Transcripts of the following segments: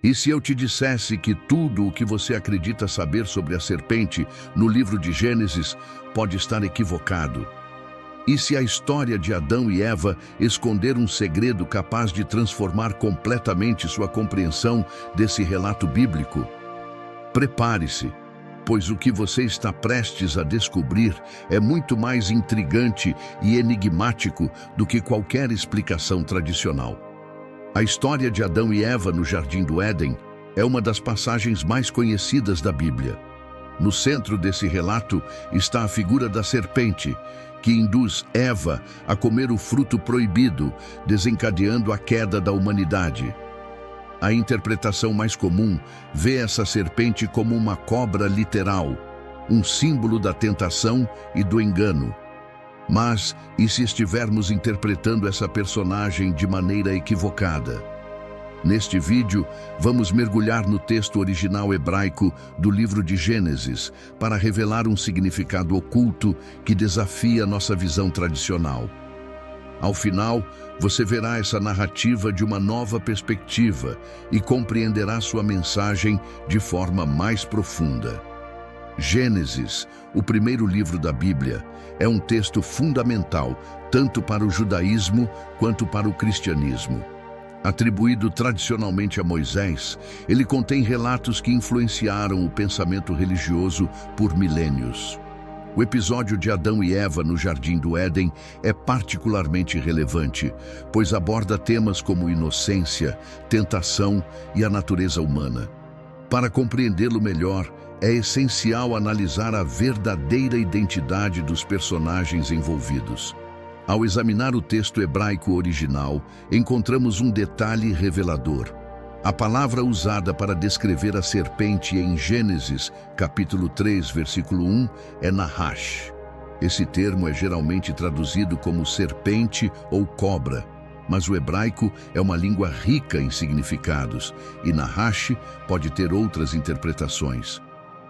E se eu te dissesse que tudo o que você acredita saber sobre a serpente no livro de Gênesis pode estar equivocado? E se a história de Adão e Eva esconder um segredo capaz de transformar completamente sua compreensão desse relato bíblico? Prepare-se, pois o que você está prestes a descobrir é muito mais intrigante e enigmático do que qualquer explicação tradicional. A história de Adão e Eva no Jardim do Éden é uma das passagens mais conhecidas da Bíblia. No centro desse relato está a figura da serpente, que induz Eva a comer o fruto proibido, desencadeando a queda da humanidade. A interpretação mais comum vê essa serpente como uma cobra literal, um símbolo da tentação e do engano. Mas, e se estivermos interpretando essa personagem de maneira equivocada? Neste vídeo, vamos mergulhar no texto original hebraico do livro de Gênesis para revelar um significado oculto que desafia nossa visão tradicional. Ao final, você verá essa narrativa de uma nova perspectiva e compreenderá sua mensagem de forma mais profunda. Gênesis, o primeiro livro da Bíblia, é um texto fundamental tanto para o judaísmo quanto para o cristianismo. Atribuído tradicionalmente a Moisés, ele contém relatos que influenciaram o pensamento religioso por milênios. O episódio de Adão e Eva no Jardim do Éden é particularmente relevante, pois aborda temas como inocência, tentação e a natureza humana. Para compreendê-lo melhor, é essencial analisar a verdadeira identidade dos personagens envolvidos. Ao examinar o texto hebraico original, encontramos um detalhe revelador. A palavra usada para descrever a serpente em Gênesis, capítulo 3, versículo 1, é Nahash. Esse termo é geralmente traduzido como serpente ou cobra, mas o hebraico é uma língua rica em significados, e Nahash pode ter outras interpretações.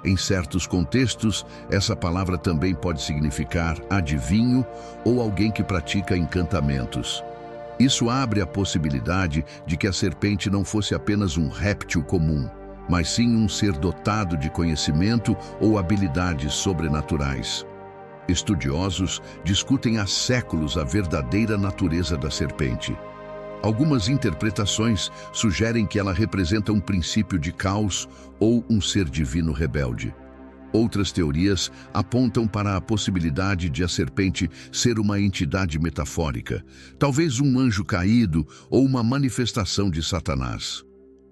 Em certos contextos, essa palavra também pode significar adivinho ou alguém que pratica encantamentos. Isso abre a possibilidade de que a serpente não fosse apenas um réptil comum, mas sim um ser dotado de conhecimento ou habilidades sobrenaturais. Estudiosos discutem há séculos a verdadeira natureza da serpente. Algumas interpretações sugerem que ela representa um princípio de caos ou um ser divino rebelde. Outras teorias apontam para a possibilidade de a serpente ser uma entidade metafórica, talvez um anjo caído ou uma manifestação de Satanás.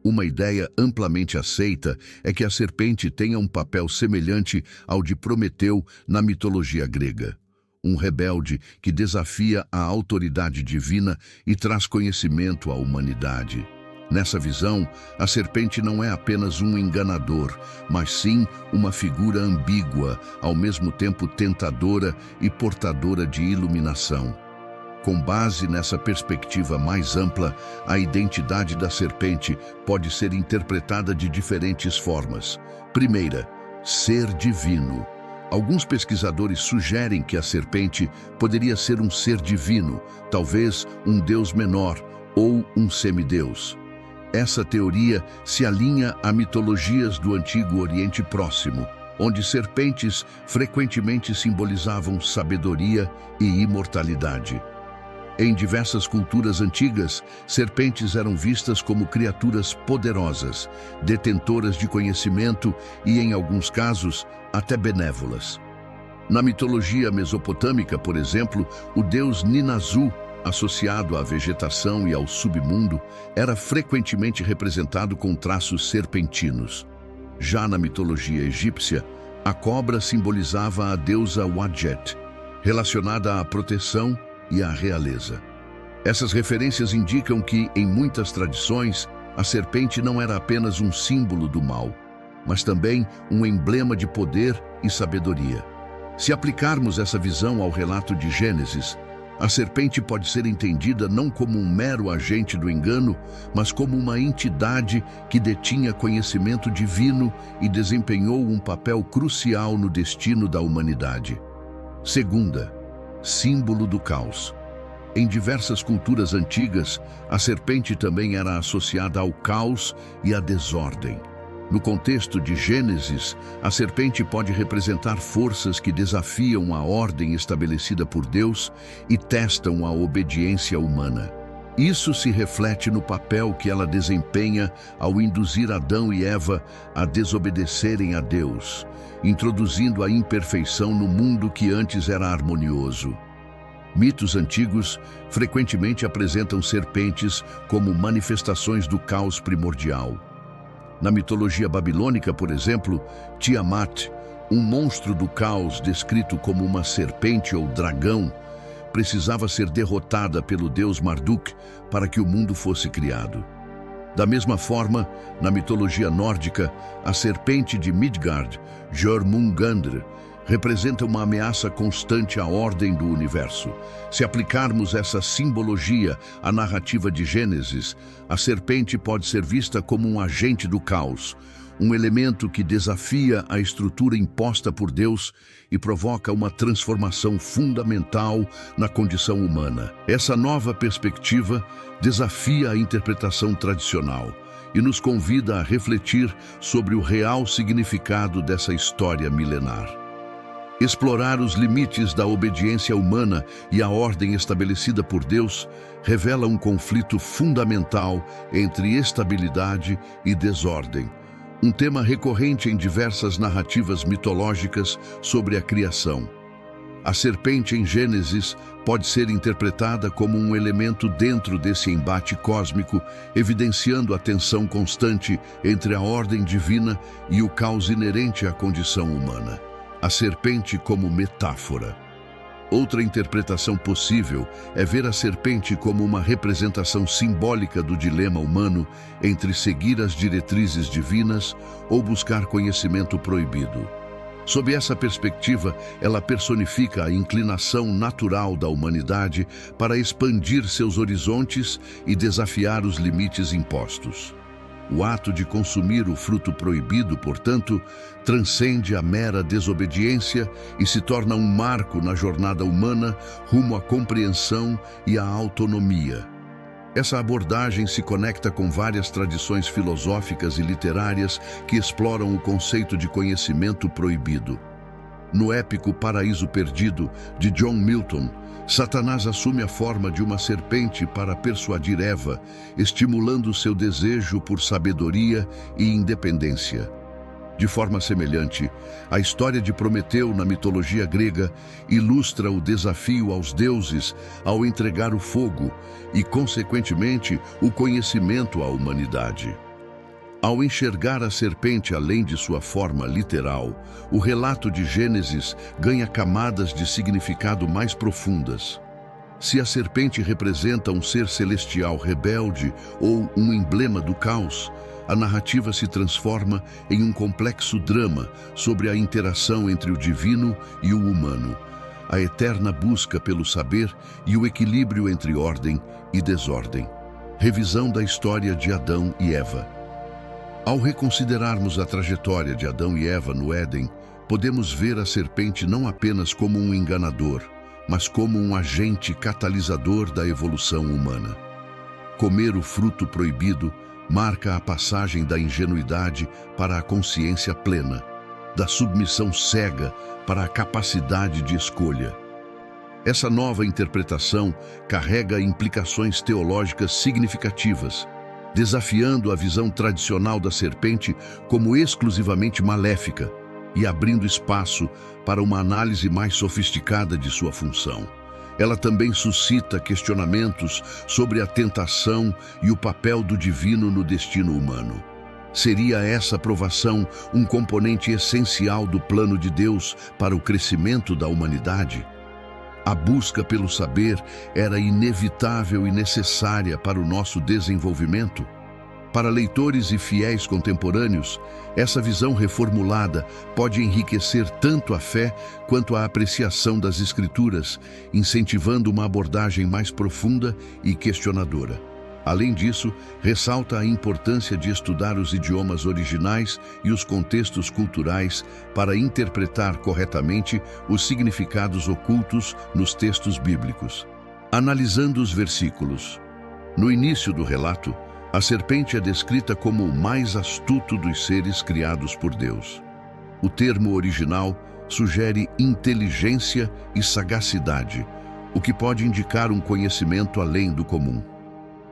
Uma ideia amplamente aceita é que a serpente tenha um papel semelhante ao de Prometeu na mitologia grega. Um rebelde que desafia a autoridade divina e traz conhecimento à humanidade. Nessa visão, a serpente não é apenas um enganador, mas sim uma figura ambígua, ao mesmo tempo tentadora e portadora de iluminação. Com base nessa perspectiva mais ampla, a identidade da serpente pode ser interpretada de diferentes formas. Primeira, ser divino. Alguns pesquisadores sugerem que a serpente poderia ser um ser divino, talvez um deus menor ou um semideus. Essa teoria se alinha a mitologias do Antigo Oriente Próximo, onde serpentes frequentemente simbolizavam sabedoria e imortalidade. Em diversas culturas antigas, serpentes eram vistas como criaturas poderosas, detentoras de conhecimento e, em alguns casos, até benévolas. Na mitologia mesopotâmica, por exemplo, o deus Ninazu, associado à vegetação e ao submundo, era frequentemente representado com traços serpentinos. Já na mitologia egípcia, a cobra simbolizava a deusa Wadjet, relacionada à proteção e à realeza. Essas referências indicam que, em muitas tradições, a serpente não era apenas um símbolo do mal, mas também um emblema de poder e sabedoria. Se aplicarmos essa visão ao relato de Gênesis, a serpente pode ser entendida não como um mero agente do engano, mas como uma entidade que detinha conhecimento divino e desempenhou um papel crucial no destino da humanidade. Segunda, símbolo do caos. Em diversas culturas antigas, a serpente também era associada ao caos e à desordem. No contexto de Gênesis, a serpente pode representar forças que desafiam a ordem estabelecida por Deus e testam a obediência humana. Isso se reflete no papel que ela desempenha ao induzir Adão e Eva a desobedecerem a Deus, introduzindo a imperfeição no mundo que antes era harmonioso. Mitos antigos frequentemente apresentam serpentes como manifestações do caos primordial. Na mitologia babilônica, por exemplo, Tiamat, um monstro do caos descrito como uma serpente ou dragão, precisava ser derrotada pelo deus Marduk para que o mundo fosse criado. Da mesma forma, na mitologia nórdica, a serpente de Midgard, Jormungandr, representa uma ameaça constante à ordem do universo. Se aplicarmos essa simbologia à narrativa de Gênesis, a serpente pode ser vista como um agente do caos, um elemento que desafia a estrutura imposta por Deus e provoca uma transformação fundamental na condição humana. Essa nova perspectiva desafia a interpretação tradicional e nos convida a refletir sobre o real significado dessa história milenar. Explorar os limites da obediência humana e a ordem estabelecida por Deus revela um conflito fundamental entre estabilidade e desordem, um tema recorrente em diversas narrativas mitológicas sobre a criação. A serpente em Gênesis pode ser interpretada como um elemento dentro desse embate cósmico, evidenciando a tensão constante entre a ordem divina e o caos inerente à condição humana. A serpente como metáfora. Outra interpretação possível é ver a serpente como uma representação simbólica do dilema humano entre seguir as diretrizes divinas ou buscar conhecimento proibido. Sob essa perspectiva, ela personifica a inclinação natural da humanidade para expandir seus horizontes e desafiar os limites impostos. O ato de consumir o fruto proibido, portanto, transcende a mera desobediência e se torna um marco na jornada humana rumo à compreensão e à autonomia. Essa abordagem se conecta com várias tradições filosóficas e literárias que exploram o conceito de conhecimento proibido. No épico Paraíso Perdido, de John Milton, Satanás assume a forma de uma serpente para persuadir Eva, estimulando seu desejo por sabedoria e independência. De forma semelhante, a história de Prometeu na mitologia grega ilustra o desafio aos deuses ao entregar o fogo e, consequentemente, o conhecimento à humanidade. Ao enxergar a serpente além de sua forma literal, o relato de Gênesis ganha camadas de significado mais profundas. Se a serpente representa um ser celestial rebelde ou um emblema do caos, a narrativa se transforma em um complexo drama sobre a interação entre o divino e o humano, a eterna busca pelo saber e o equilíbrio entre ordem e desordem. Revisão da história de Adão e Eva. Ao reconsiderarmos a trajetória de Adão e Eva no Éden, podemos ver a serpente não apenas como um enganador, mas como um agente catalisador da evolução humana. Comer o fruto proibido marca a passagem da ingenuidade para a consciência plena, da submissão cega para a capacidade de escolha. Essa nova interpretação carrega implicações teológicas significativas, desafiando a visão tradicional da serpente como exclusivamente maléfica e abrindo espaço para uma análise mais sofisticada de sua função. Ela também suscita questionamentos sobre a tentação e o papel do divino no destino humano. Seria essa provação um componente essencial do plano de Deus para o crescimento da humanidade? A busca pelo saber era inevitável e necessária para o nosso desenvolvimento. Para leitores e fiéis contemporâneos, essa visão reformulada pode enriquecer tanto a fé quanto a apreciação das Escrituras, incentivando uma abordagem mais profunda e questionadora. Além disso, ressalta a importância de estudar os idiomas originais e os contextos culturais para interpretar corretamente os significados ocultos nos textos bíblicos. Analisando os versículos. No início do relato, a serpente é descrita como o mais astuto dos seres criados por Deus. O termo original sugere inteligência e sagacidade, o que pode indicar um conhecimento além do comum.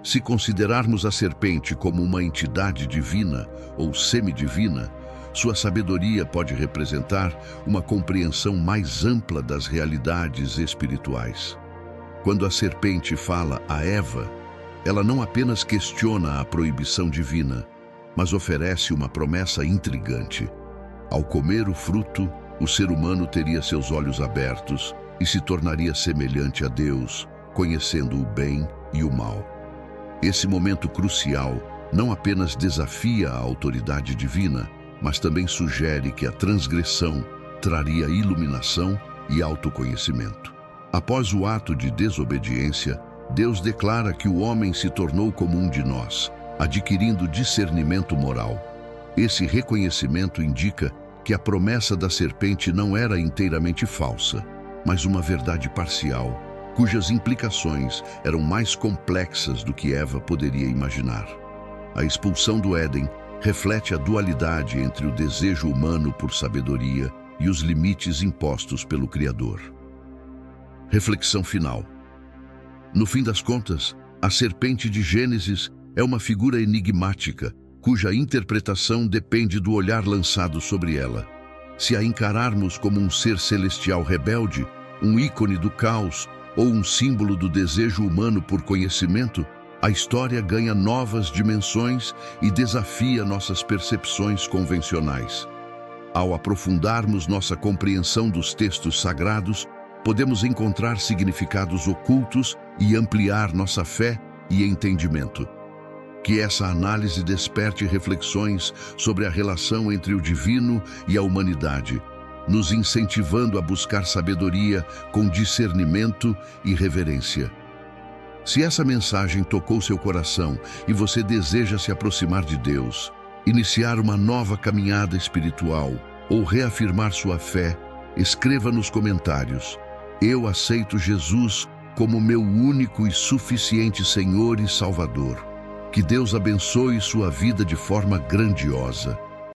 Se considerarmos a serpente como uma entidade divina ou semidivina, sua sabedoria pode representar uma compreensão mais ampla das realidades espirituais. Quando a serpente fala a Eva, ela não apenas questiona a proibição divina, mas oferece uma promessa intrigante. Ao comer o fruto, o ser humano teria seus olhos abertos e se tornaria semelhante a Deus, conhecendo o bem e o mal. Esse momento crucial não apenas desafia a autoridade divina, mas também sugere que a transgressão traria iluminação e autoconhecimento. Após o ato de desobediência, Deus declara que o homem se tornou como um de nós, adquirindo discernimento moral. Esse reconhecimento indica que a promessa da serpente não era inteiramente falsa, mas uma verdade parcial, cujas implicações eram mais complexas do que Eva poderia imaginar. A expulsão do Éden reflete a dualidade entre o desejo humano por sabedoria e os limites impostos pelo Criador. Reflexão final. No fim das contas, a serpente de Gênesis é uma figura enigmática, cuja interpretação depende do olhar lançado sobre ela. Se a encararmos como um ser celestial rebelde, um ícone do caos ou um símbolo do desejo humano por conhecimento, a história ganha novas dimensões e desafia nossas percepções convencionais. Ao aprofundarmos nossa compreensão dos textos sagrados, podemos encontrar significados ocultos e ampliar nossa fé e entendimento. Que essa análise desperte reflexões sobre a relação entre o divino e a humanidade, nos incentivando a buscar sabedoria com discernimento e reverência. Se essa mensagem tocou seu coração e você deseja se aproximar de Deus, iniciar uma nova caminhada espiritual ou reafirmar sua fé, escreva nos comentários: "Eu aceito Jesus como meu único e suficiente Senhor e Salvador." Que Deus abençoe sua vida de forma grandiosa.